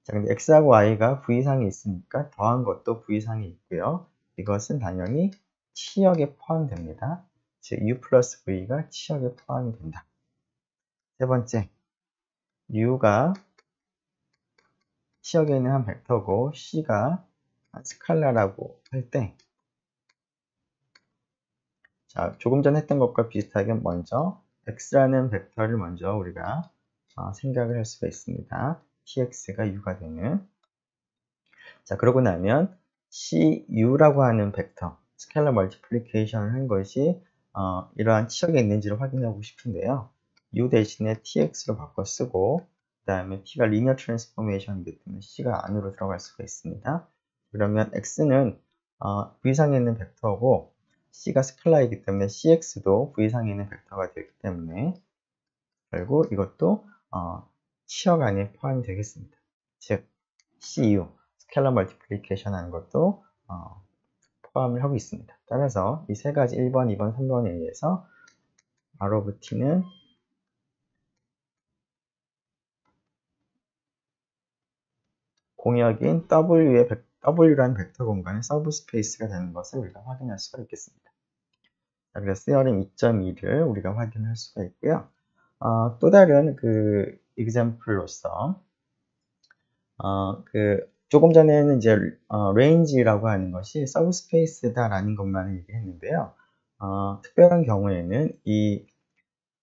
자, 근데 X하고 Y가 V상에 있으니까 더한 것도 V상에 있고요. 이것은 당연히 치역에 포함됩니다. 즉 U 플러스 V가 치역에 포함이 된다. 세 번째, U가 치역에 있는 한 벡터고 C가 스칼라라고 할 때, 자, 조금 전 했던 것과 비슷하게 먼저 X라는 벡터를 먼저 우리가 생각을 할 수가 있습니다. TX가 U가 되는. 자, 그러고 나면 CU라고 하는 벡터, 스케일러 멀티플리케이션을 한 것이 이러한 치역에 있는지를 확인하고 싶은데요. U 대신에 TX로 바꿔 쓰고 그 다음에 T가 리니어 트랜스포메이션이기 때문에 C가 안으로 들어갈 수가 있습니다. 그러면 X는 V상에 있는 벡터고 C가 스칼라이기 때문에 CX도 V상에 있는 벡터가 되기 때문에 결국 이것도 치역 안에 포함이 되겠습니다. 즉 CU, 스케일러 멀티플리케이션 하는 것도 포함을 하고 있습니다. 따라서 이 세 가지 1번, 2번, 3번에 의해서 R of T는 공역인 W라는 벡터 공간의 서브 스페이스가 되는 것을 우리가 확인할 수가 있겠습니다. 자, 그래서 theorem 2.2를 우리가 확인할 수가 있고요. 또 다른 그 example로서 조금 전에는 이제 range라고 하는 것이 서브 스페이스다라는 것만 얘기했는데요. 특별한 경우에는 이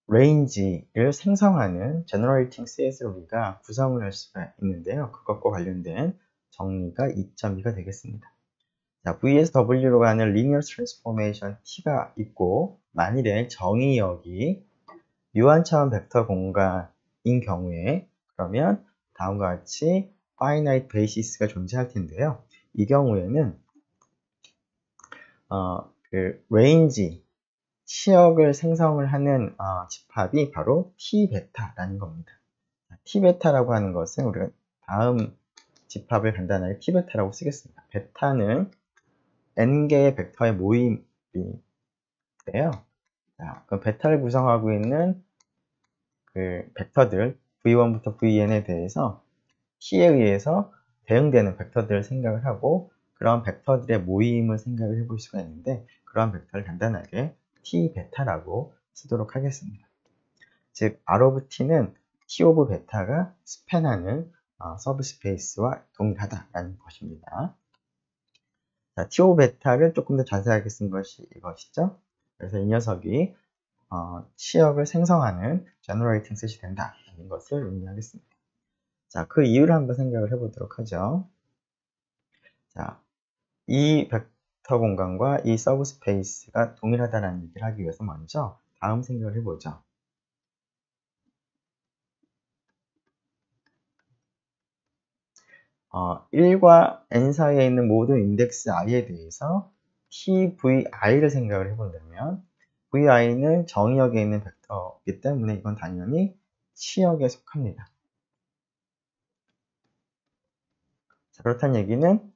range를 생성하는 generating set을 우리가 구성을 할 수가 있는데요. 그것과 관련된 정리가 2.2가 되겠습니다. 자, V에서 W로 가는 linear transformation T가 있고 만일에 정의역이 유한차원 벡터 공간인 경우에 그러면 다음과 같이 finite basis가 존재할 텐데요. 이 경우에는 그 range 치역을 생성을 하는 집합이 바로 T베타라는 겁니다. T베타라고 하는 것은 우리가 다음 집합을 간단하게 T베타라고 쓰겠습니다. 베타는 n개의 벡터의 모임인데요. 자, 그 베타를 구성하고 있는 그 벡터들 v1부터 vn에 대해서 T에 의해서 대응되는 벡터들을 생각을 하고 그런 벡터들의 모임을 생각을 해볼 수가 있는데 그런 벡터를 간단하게 T베타라고 쓰도록 하겠습니다. 즉 R of T는 T of 베타가 스팬하는 서브스페이스와 동일하다라는 것입니다. 자, T of 베타를 조금 더 자세하게 쓴 것이 이것이죠. 그래서 이 녀석이 치역을 생성하는 generating set이 된다는 것을 의미하겠습니다. 자, 그 이유를 한번 생각을 해보도록 하죠. 자, 이 벡터 공간과 이 서브스페이스가 동일하다는 얘기를 하기 위해서 먼저 다음 생각을 해보죠. 1과 n 사이에 있는 모든 인덱스 i에 대해서 tvi를 생각을 해본다면 vi는 정의역에 있는 벡터이기 때문에 이건 당연히 치역에 속합니다. 자, 그렇다는 얘기는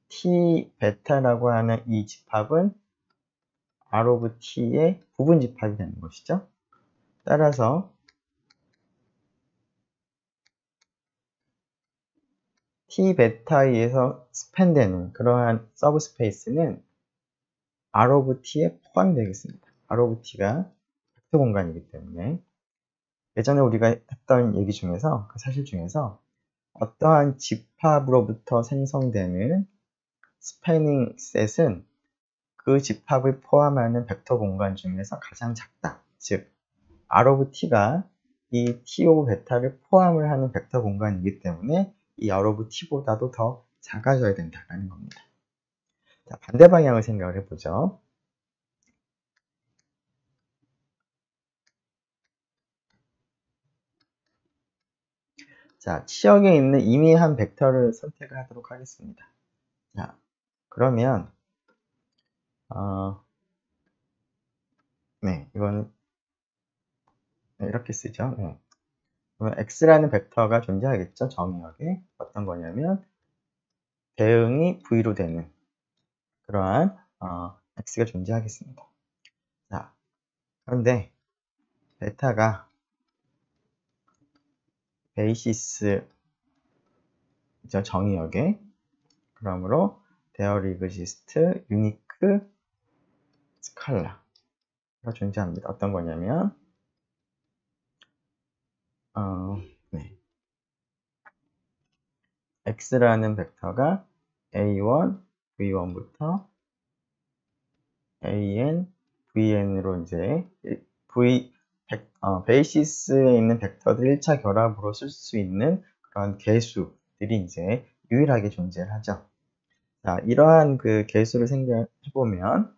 t 베타라고 하는 이 집합은 R of t의 부분 집합이 되는 것이죠. 따라서 t 베타에 의해서 스팬되는 그러한 서브스페이스는 R of t에 포함되겠습니다. R of t가 벡터 공간이기 때문에 예전에 우리가 했던 얘기 중에서 그 사실 중에서 어떠한 집합으로부터 생성되는 스패닝 셋은 그 집합을 포함하는 벡터 공간 중에서 가장 작다. 즉 R of t가 이 T of 베타를 포함을 하는 벡터 공간이기 때문에 이 R of t보다도 더 작아져야 된다는 겁니다. 자, 반대 방향을 생각을 해보죠. 자, 치역에 있는 이미 한 벡터를 선택을 하도록 하겠습니다. 자, 그러면 네, 이거는 이렇게 쓰죠. 네. 그러면 x라는 벡터가 존재하겠죠. 정의역에 어떤 거냐면 대응이 v로 되는 그러한 x가 존재하겠습니다. 자, 그런데 베타가 베이시스죠. 정의역에. 그러므로 there exists unique scalar가 존재합니다. 어떤 거냐면 네. x라는 벡터가 a1, v1부터 an, vn으로 이제 베이시스에 있는 벡터들 1차 결합으로 쓸 수 있는 그런 개수들이 이제 유일하게 존재하죠. 자, 이러한 그 개수를 생각해보면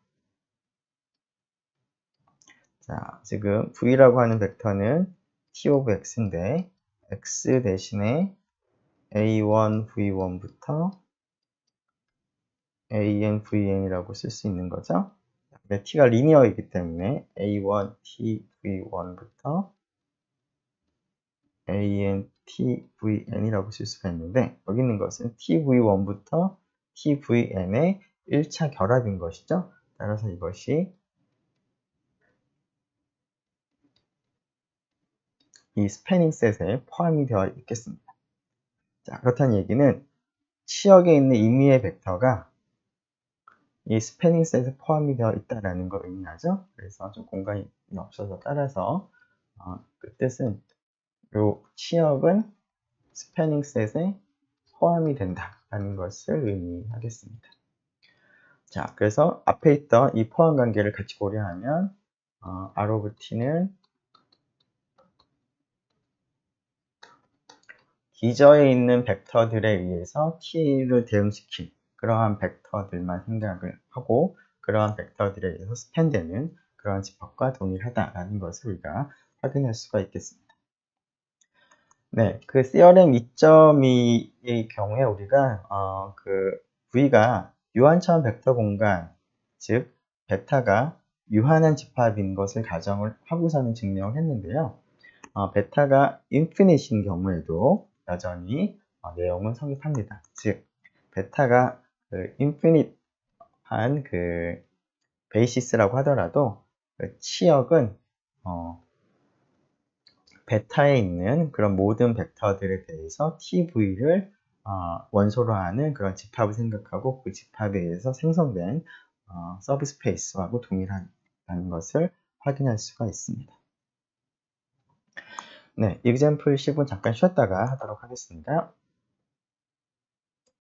자, 지금 v라고 하는 벡터는 t of x인데 x 대신에 a1, v1부터 an, vn이라고 쓸 수 있는 거죠. 근데 t가 리니어이기 때문에 a1, t, v1부터 an, t, vn이라고 쓸 수가 있는데 여기 있는 것은 tv1부터 tvn의 1차 결합인 것이죠. 따라서 이것이 이 스패닝 셋에 포함이 되어 있겠습니다. 자, 그렇다는 얘기는 치역에 있는 임의의 벡터가 이 스패닝 셋에 포함이 되어 있다는 걸 의미하죠. 그래서 좀 공간이 없어서 따라서 그 뜻은 이 치역은 스패닝 셋에 포함이 된다는 것을 의미하겠습니다. 자, 그래서 앞에 있던 이 포함 관계를 같이 고려하면 R of t는 기저에 있는 벡터들에 의해서 t를 대응시킨 그러한 벡터들만 생각을 하고 그러한 벡터들에 의해서 스팬되는 그런 집합과 동일하다라는 것을 우리가 확인할 수가 있겠습니다. 네, 그 theorem 2.2의 경우에 우리가 V가 유한차원 벡터 공간, 즉 베타가 유한한 집합인 것을 가정을 하고서는 증명을 했는데요. 베타가 인피니트인 경우에도 여전히 내용은 성립합니다. 즉 베타가 인피니트한 베이시스라고 하더라도 치역은 베타에 있는 그런 모든 벡터들에 대해서 TV를 원소로 하는 그런 집합을 생각하고 그 집합에 의해서 생성된 서브스페이스하고 동일하다는 것을 확인할 수가 있습니다. 네, example 10은 잠깐 쉬었다가 하도록 하겠습니다.